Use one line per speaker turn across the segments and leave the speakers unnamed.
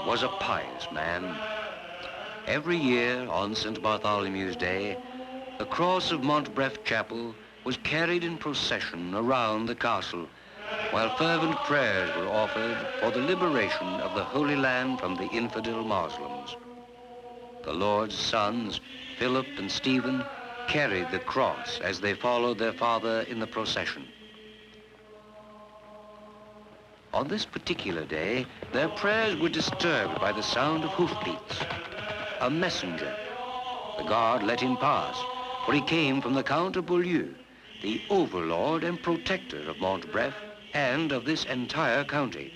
was a pious man. Every year on St. Bartholomew's Day, the cross of Montbreth Chapel was carried in procession around the castle, while fervent prayers were offered for the liberation of the Holy Land from the infidel Muslims. The Lord's sons, Philip and Stephen, carried the cross as they followed their father in the procession. On this particular day, their prayers were disturbed by the sound of hoofbeats. A messenger. The guard let him pass, for he came from the Count of Beaulieu, the overlord and protector of Montbreth and of this entire county.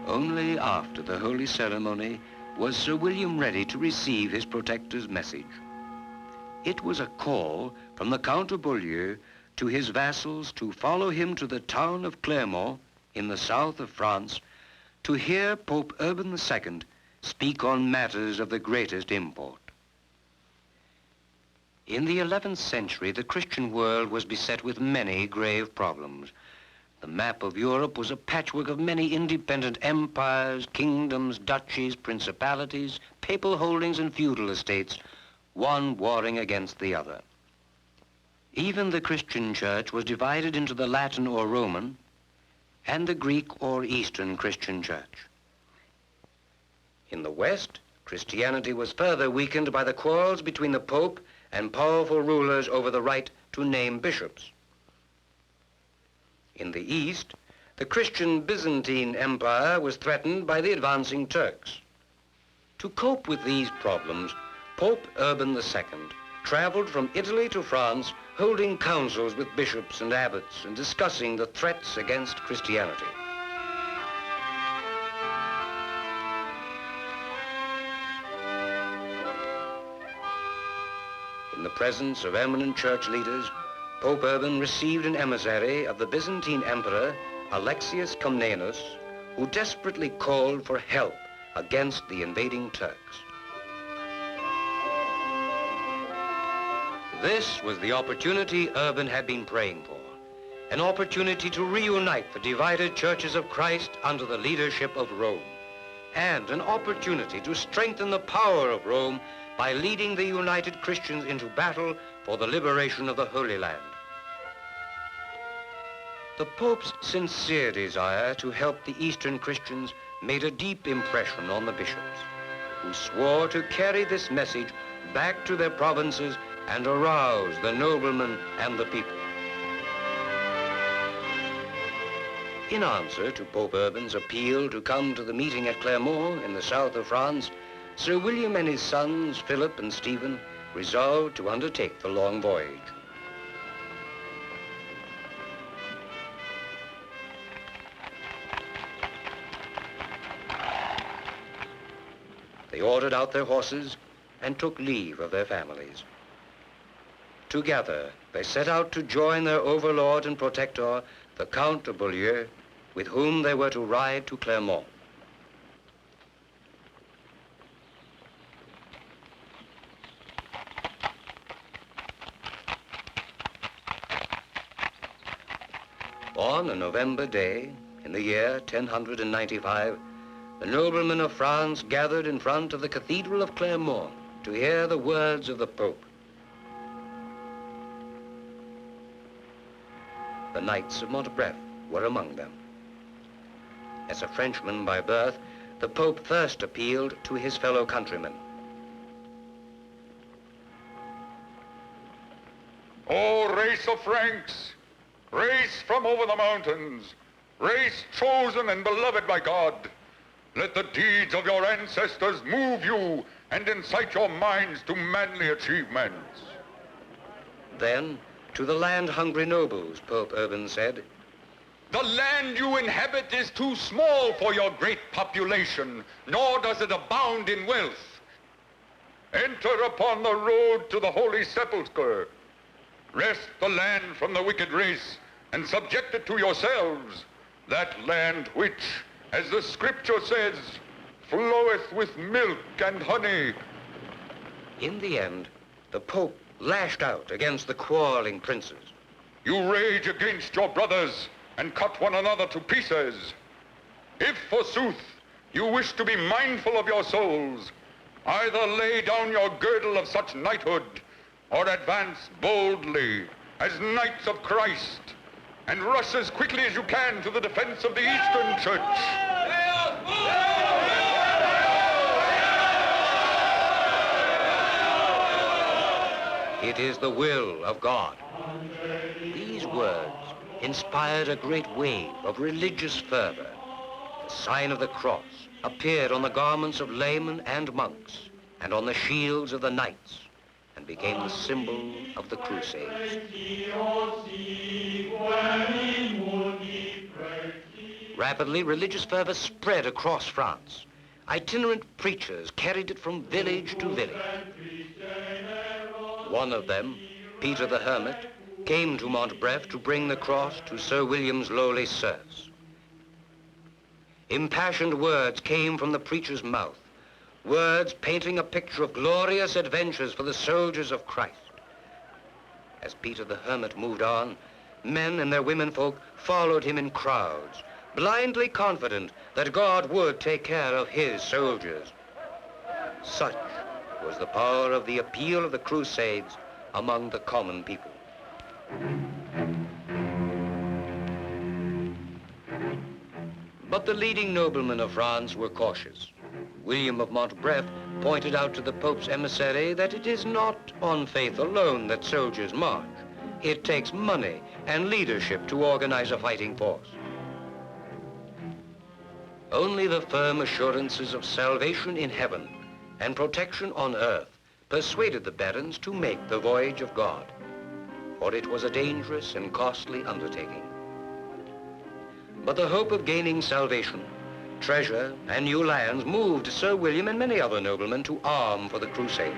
Only after the holy ceremony was Sir William ready to receive his protector's message. It was a call from the Count of Beaulieu to his vassals to follow him to the town of Clermont in the south of France to hear Pope Urban II speak on matters of the greatest import. In the 11th century, the Christian world was beset with many grave problems. The map of Europe was a patchwork of many independent empires, kingdoms, duchies, principalities, papal holdings, and feudal estates, one warring against the other. Even the Christian church was divided into the Latin or Roman and the Greek or Eastern Christian church. In the West, Christianity was further weakened by the quarrels between the Pope and powerful rulers over the right to name bishops. In the East, the Christian Byzantine Empire was threatened by the advancing Turks. To cope with these problems, Pope Urban II traveled from Italy to France, holding councils with bishops and abbots and discussing the threats against Christianity. In the presence of eminent church leaders, Pope Urban received an emissary of the Byzantine Emperor, Alexius Comnenus, who desperately called for help against the invading Turks. This was the opportunity Urban had been praying for, an opportunity to reunite the divided churches of Christ under the leadership of Rome, and an opportunity to strengthen the power of Rome by leading the united Christians into battle for the liberation of the Holy Land. The Pope's sincere desire to help the Eastern Christians made a deep impression on the bishops, who swore to carry this message back to their provinces and arouse the noblemen and the people. In answer to Pope Urban's appeal to come to the meeting at Clermont in the south of France, Sir William and his sons, Philip and Stephen, resolved to undertake the long voyage. They ordered out their horses and took leave of their families. Together, they set out to join their overlord and protector, the Count of Beaulieu, with whom they were to ride to Clermont. On a November day, in the year 1095, the noblemen of France gathered in front of the Cathedral of Clermont to hear the words of the Pope. The Knights of Montbreth were among them. As a Frenchman by birth, the Pope first appealed to his fellow countrymen.
O race of Franks, race from over the mountains, race chosen and beloved by God, let the deeds of your ancestors move you and incite your minds to manly achievements.
Then, to the land-hungry nobles, Pope Urban said,
The land you inhabit is too small for your great population, nor does it abound in wealth. Enter upon the road to the Holy Sepulchre. Wrest the land from the wicked race and subject it to yourselves, that land which, as the scripture says, floweth with milk and honey.
In the end, the Pope lashed out against the quarreling princes.
You rage against your brothers and cut one another to pieces. If, forsooth, you wish to be mindful of your souls, either lay down your girdle of such knighthood, or advance boldly as knights of Christ, and rush as quickly as you can to the defense of the Eastern Church.
It is the will of God. These words inspired a great wave of religious fervor. The sign of the cross appeared on the garments of laymen and monks, and on the shields of the knights, and became the symbol of the Crusades. Rapidly, religious fervor spread across France. Itinerant preachers carried it from village to village. One of them, Peter the Hermit, came to Montbreth to bring the cross to Sir William's lowly serfs. Impassioned words came from the preacher's mouth, words painting a picture of glorious adventures for the soldiers of Christ. As Peter the Hermit moved on, men and their womenfolk followed him in crowds, blindly confident that God would take care of his soldiers. Such was the power of the appeal of the Crusades among the common people. But the leading noblemen of France were cautious. William of Montbreth pointed out to the Pope's emissary that it is not on faith alone that soldiers march. It takes money and leadership to organize a fighting force. Only the firm assurances of salvation in heaven and protection on earth persuaded the barons to make the voyage of God, for it was a dangerous and costly undertaking. But the hope of gaining salvation, treasure, and new lands moved Sir William and many other noblemen to arm for the crusade.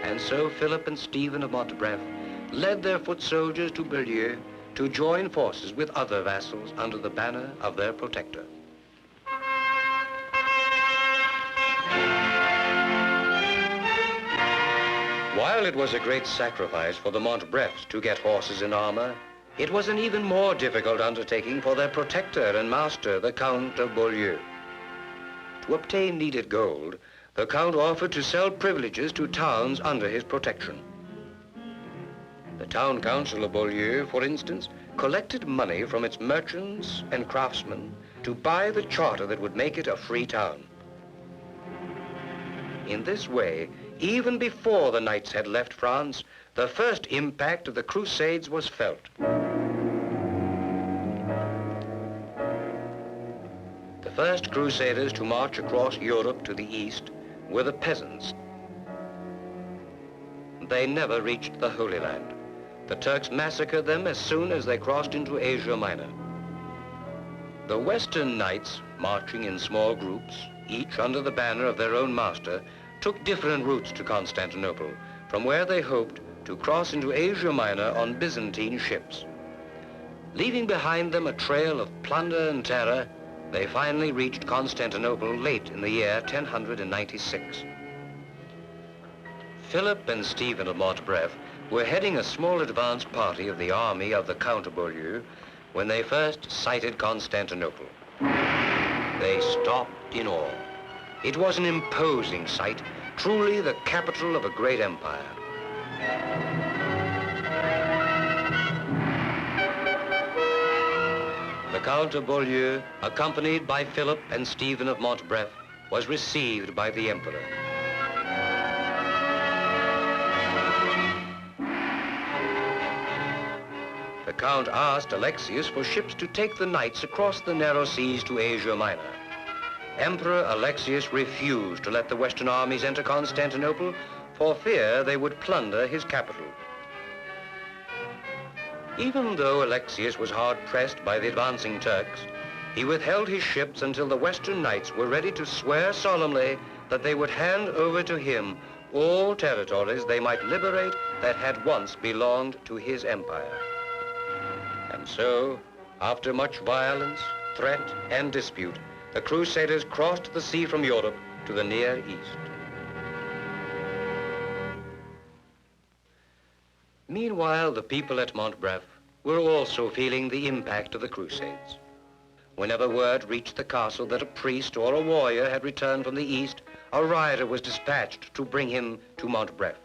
And so Philip and Stephen of Montbreth led their foot soldiers to Beaulieu to join forces with other vassals under the banner of their protector. While it was a great sacrifice for the Montbreths to get horses and armor, it was an even more difficult undertaking for their protector and master, the Count of Beaulieu. To obtain needed gold, the Count offered to sell privileges to towns under his protection. The town council of Beaulieu, for instance, collected money from its merchants and craftsmen to buy the charter that would make it a free town. In this way, even before the knights had left France, the first impact of the Crusades was felt. The first Crusaders to march across Europe to the east were the peasants. They never reached the Holy Land. The Turks massacred them as soon as they crossed into Asia Minor. The Western knights, marching in small groups, each under the banner of their own master, took different routes to Constantinople, from where they hoped to cross into Asia Minor on Byzantine ships. Leaving behind them a trail of plunder and terror, they finally reached Constantinople late in the year 1096. Philip and Stephen of Montbreth were heading a small advance party of the army of the Count of Beaulieu when they first sighted Constantinople. They stopped in awe. It was an imposing sight, truly the capital of a great empire. The Count of Beaulieu, accompanied by Philip and Stephen of Montbreth, was received by the emperor. The Count asked Alexius for ships to take the knights across the narrow seas to Asia Minor. Emperor Alexius refused to let the Western armies enter Constantinople for fear they would plunder his capital. Even though Alexius was hard-pressed by the advancing Turks, he withheld his ships until the Western Knights were ready to swear solemnly that they would hand over to him all territories they might liberate that had once belonged to his empire. And so, after much violence, threat, and dispute, the Crusaders crossed the sea from Europe to the Near East. Meanwhile, the people at Montbreth were also feeling the impact of the Crusades. Whenever word reached the castle that a priest or a warrior had returned from the east, a rider was dispatched to bring him to Montbreth.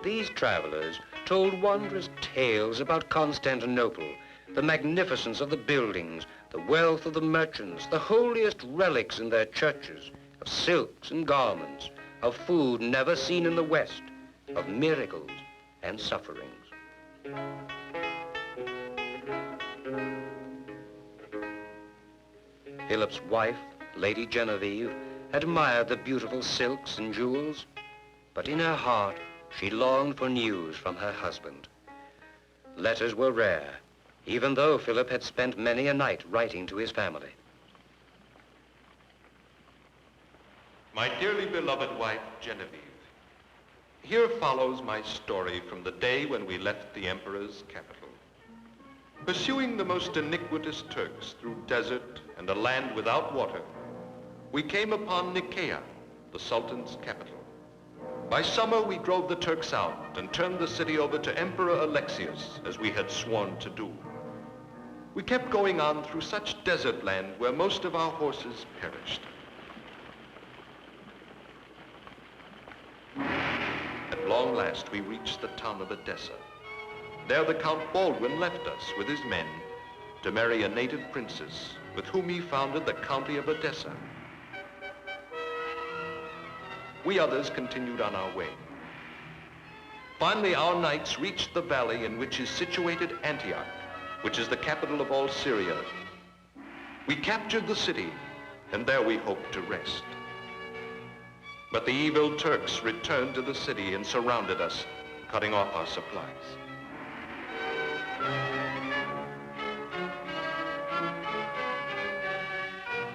These travelers told wondrous tales about Constantinople, the magnificence of the buildings, the wealth of the merchants, the holiest relics in their churches, of silks and garments, of food never seen in the West, of miracles and sufferings. Philip's wife, Lady Genevieve, admired the beautiful silks and jewels, but in her heart, she longed for news from her husband. Letters were rare, even though Philip had spent many a night writing to his family.
My dearly beloved wife, Genevieve, here follows my story from the day when we left the Emperor's capital. Pursuing the most iniquitous Turks through desert and a land without water, we came upon Nicaea, the Sultan's capital. By summer, we drove the Turks out and turned the city over to Emperor Alexius, as we had sworn to do. We kept going on through such desert land where most of our horses perished. At long last, we reached the town of Edessa. There the Count Baldwin left us with his men to marry a native princess with whom he founded the county of Edessa. We others continued on our way. Finally, our knights reached the valley in which is situated Antioch, which is the capital of all Syria. We captured the city, and there we hoped to rest. But the evil Turks returned to the city and surrounded us, cutting off our supplies.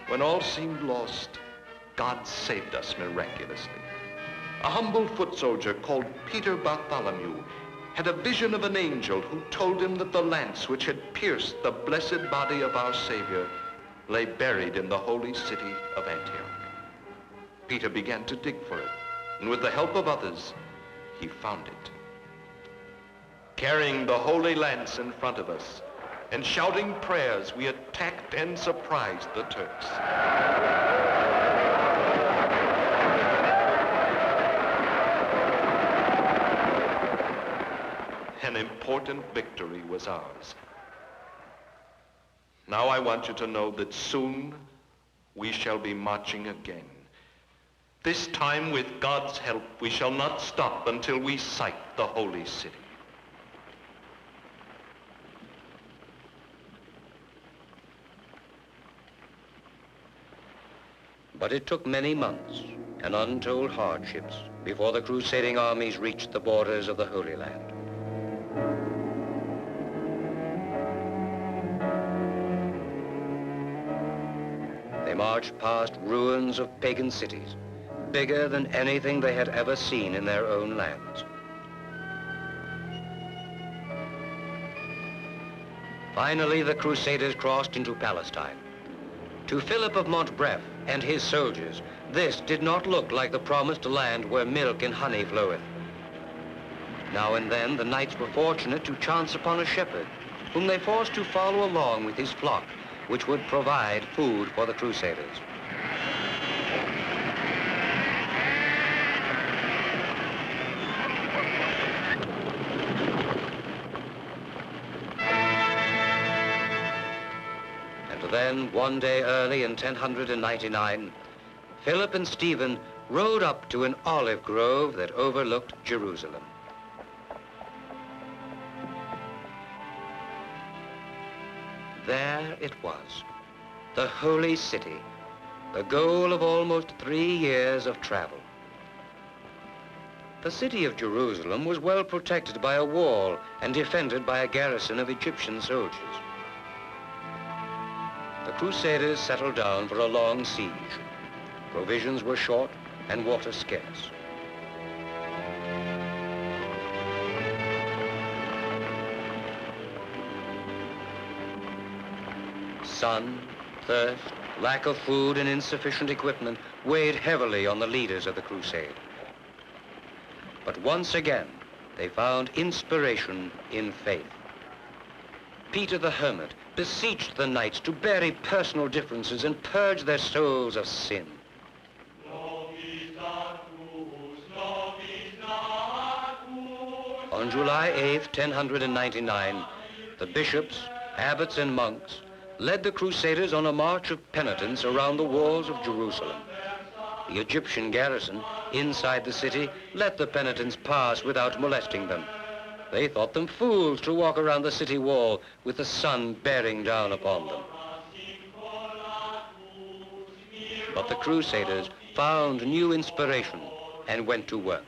When all seemed lost, God saved us miraculously. A humble foot soldier called Peter Bartholomew had a vision of an angel who told him that the lance which had pierced the blessed body of our Savior lay buried in the holy city of Antioch. Peter began to dig for it, and with the help of others, he found it. Carrying the holy lance in front of us and shouting prayers, we attacked and surprised the Turks. An important victory was ours. Now I want you to know that soon we shall be marching again. This time, with God's help, we shall not stop until we sight the holy city.
But it took many months and untold hardships before the crusading armies reached the borders of the Holy Land. They marched past ruins of pagan cities, bigger than anything they had ever seen in their own lands. Finally, the Crusaders crossed into Palestine. To Philip of Montbreth and his soldiers, this did not look like the promised land where milk and honey floweth. Now and then, the knights were fortunate to chance upon a shepherd, whom they forced to follow along with his flock, which would provide food for the Crusaders. And then, one day early in 1099, Philip and Stephen rode up to an olive grove that overlooked Jerusalem. There it was, the holy city, the goal of almost 3 years of travel. The city of Jerusalem was well protected by a wall and defended by a garrison of Egyptian soldiers. The Crusaders settled down for a long siege. Provisions were short and water scarce. Sun, thirst, lack of food, and insufficient equipment weighed heavily on the leaders of the crusade. But once again, they found inspiration in faith. Peter the Hermit beseeched the knights to bury personal differences and purge their souls of sin. On July 8th, 1099, the bishops, abbots, and monks led the Crusaders on a march of penitence around the walls of Jerusalem. The Egyptian garrison inside the city let the penitents pass without molesting them. They thought them fools to walk around the city wall with the sun bearing down upon them. But the Crusaders found new inspiration and went to work.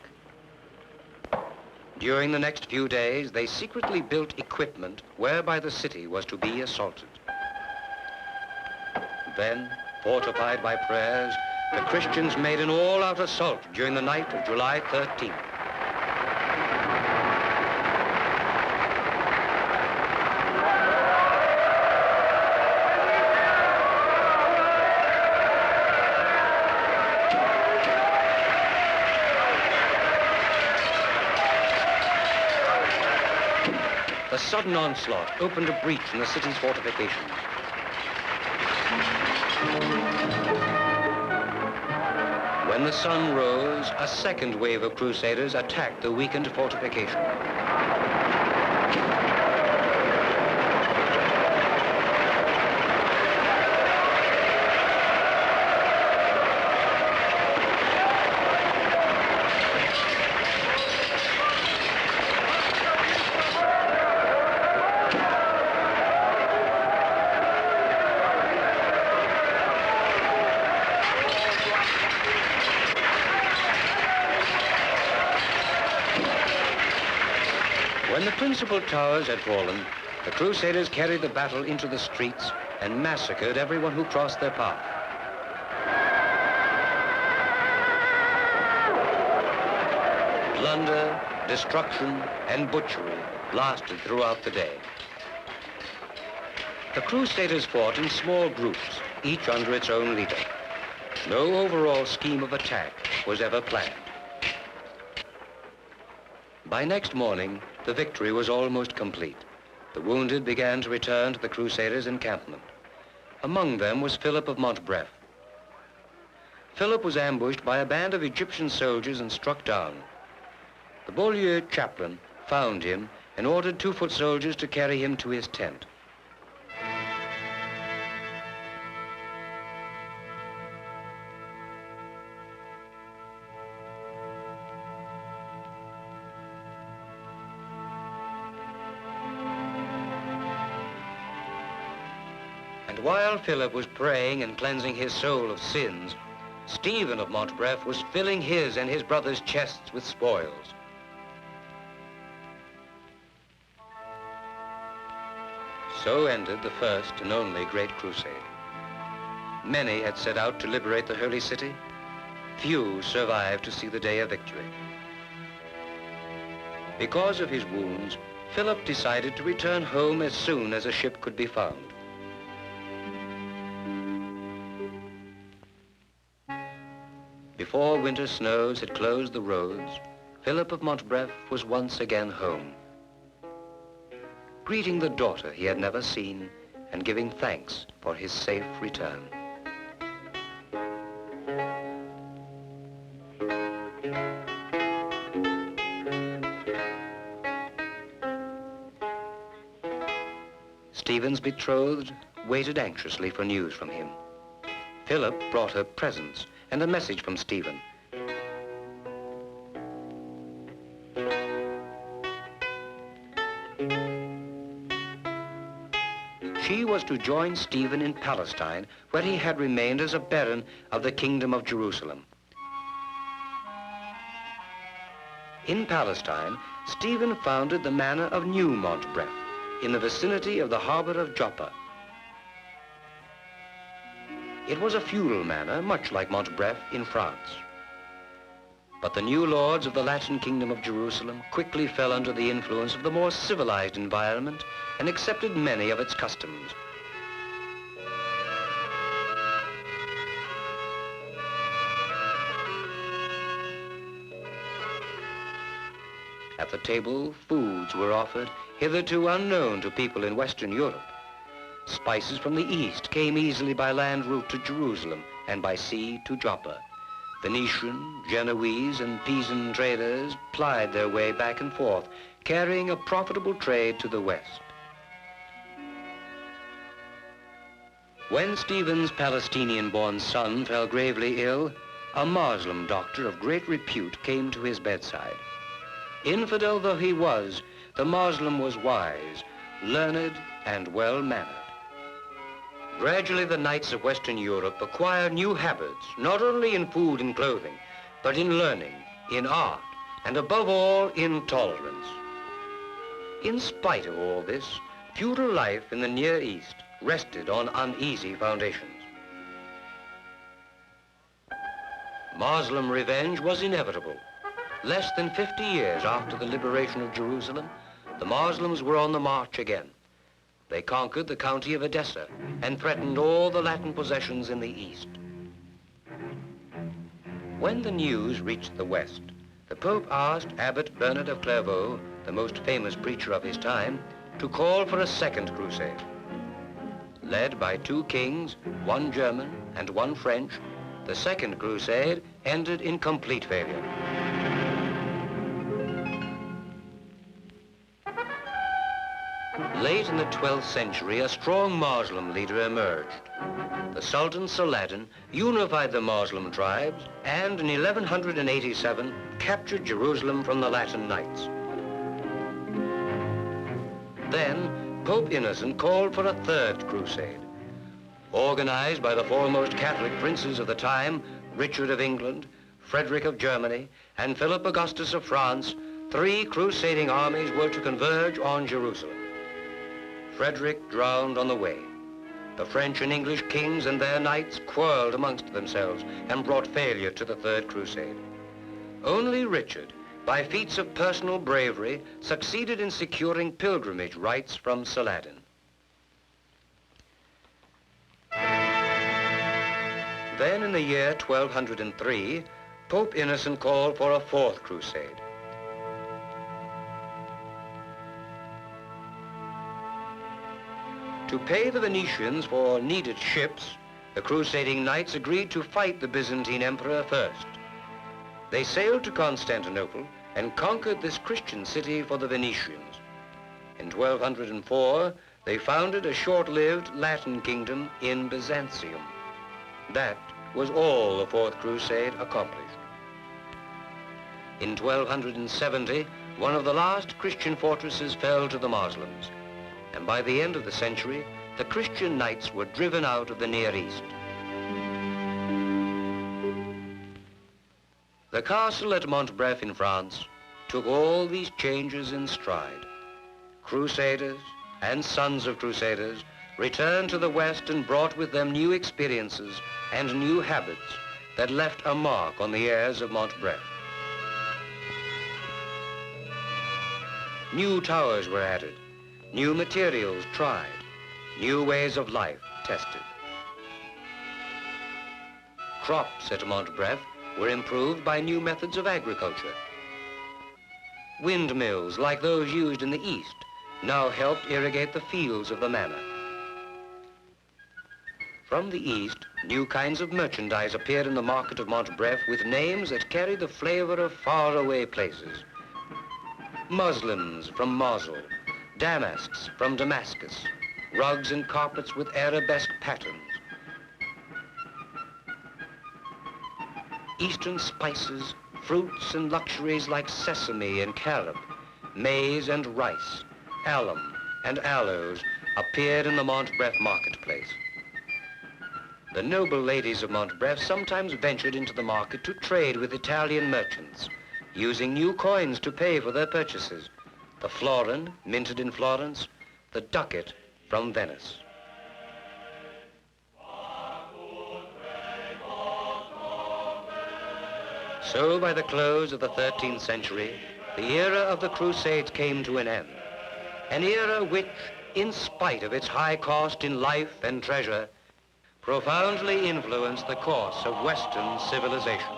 During the next few days, they secretly built equipment whereby the city was to be assaulted. Then, fortified by prayers, the Christians made an all-out assault during the night of July 13th. The sudden onslaught opened a breach in the city's fortifications. When the sun rose, a second wave of Crusaders attacked the weakened fortification. When the principal towers had fallen, the Crusaders carried the battle into the streets and massacred everyone who crossed their path. Plunder, destruction, and butchery lasted throughout the day. The Crusaders fought in small groups, each under its own leader. No overall scheme of attack was ever planned. By next morning, the victory was almost complete. The wounded began to return to the Crusaders' encampment. Among them was Philip of Mont. Philip was ambushed by a band of Egyptian soldiers and struck down. The Beaulieu chaplain found him and ordered 2-foot soldiers to carry him to his tent. And while Philip was praying and cleansing his soul of sins, Stephen of Mont was filling his and his brothers' chests with spoils. So ended the first and only great crusade. Many had set out to liberate the holy city. Few survived to see the day of victory. Because of his wounds, Philip decided to return home as soon as a ship could be found. Before winter snows had closed the roads, Philip of Mont was once again home, greeting the daughter he had never seen and giving thanks for his safe return. Stephen's betrothed waited anxiously for news from him. Philip brought her presents and a message from Stephen. She was to join Stephen in Palestine, where he had remained as a baron of the Kingdom of Jerusalem. In Palestine, Stephen founded the manor of New Montbreth in the vicinity of the harbor of Joppa. It was a feudal manor, much like Montbreth in France. But the new lords of the Latin Kingdom of Jerusalem quickly fell under the influence of the more civilized environment and accepted many of its customs. At the table, foods were offered hitherto unknown to people in Western Europe. Spices from the east came easily by land route to Jerusalem and by sea to Joppa. Venetian, Genoese, and Pisan traders plied their way back and forth, carrying a profitable trade to the west. When Stephen's Palestinian-born son fell gravely ill, a Muslim doctor of great repute came to his bedside. Infidel though he was, the Moslem was wise, learned, and well-mannered. Gradually, the knights of Western Europe acquired new habits, not only in food and clothing, but in learning, in art, and above all, in tolerance. In spite of all this, feudal life in the Near East rested on uneasy foundations. Muslim revenge was inevitable. Less than 50 years after the liberation of Jerusalem, the Muslims were on the march again. They conquered the county of Edessa and threatened all the Latin possessions in the east. When the news reached the west, the Pope asked Abbot Bernard of Clairvaux, the most famous preacher of his time, to call for a second crusade. Led by two kings, one German and one French, the second crusade ended in complete failure. Late in the 12th century, a strong Muslim leader emerged. The Sultan Saladin unified the Muslim tribes and in 1187 captured Jerusalem from the Latin Knights. Then, Pope Innocent called for a third crusade. Organized by the foremost Catholic princes of the time, Richard of England, Frederick of Germany, and Philip Augustus of France, three crusading armies were to converge on Jerusalem. Frederick drowned on the way. The French and English kings and their knights quarreled amongst themselves and brought failure to the Third Crusade. Only Richard, by feats of personal bravery, succeeded in securing pilgrimage rights from Saladin. Then in the year 1203, Pope Innocent called for a fourth crusade. To pay the Venetians for needed ships, the crusading knights agreed to fight the Byzantine emperor first. They sailed to Constantinople and conquered this Christian city for the Venetians. In 1204, they founded a short-lived Latin kingdom in Byzantium. That was all the Fourth Crusade accomplished. In 1270, one of the last Christian fortresses fell to the Muslims. And by the end of the century, the Christian knights were driven out of the Near East. The castle at Montbreth in France took all these changes in stride. Crusaders and sons of Crusaders returned to the West and brought with them new experiences and new habits that left a mark on the heirs of Montbreth. New towers were added, new materials tried, new ways of life tested. Crops at Montbreth were improved by new methods of agriculture. Windmills, like those used in the East, now helped irrigate the fields of the manor. From the East, new kinds of merchandise appeared in the market of Montbreth with names that carried the flavor of faraway places. Muslins from Mosul, damasks from Damascus, rugs and carpets with arabesque patterns. Eastern spices, fruits and luxuries like sesame and carob, maize and rice, alum and aloes appeared in the Montbreth marketplace. The noble ladies of Montbreth sometimes ventured into the market to trade with Italian merchants, using new coins to pay for their purchases. The florin, minted in Florence, the ducat from Venice. So by the close of the 13th century, the era of the Crusades came to an end. An era which, in spite of its high cost in life and treasure, profoundly influenced the course of Western civilization.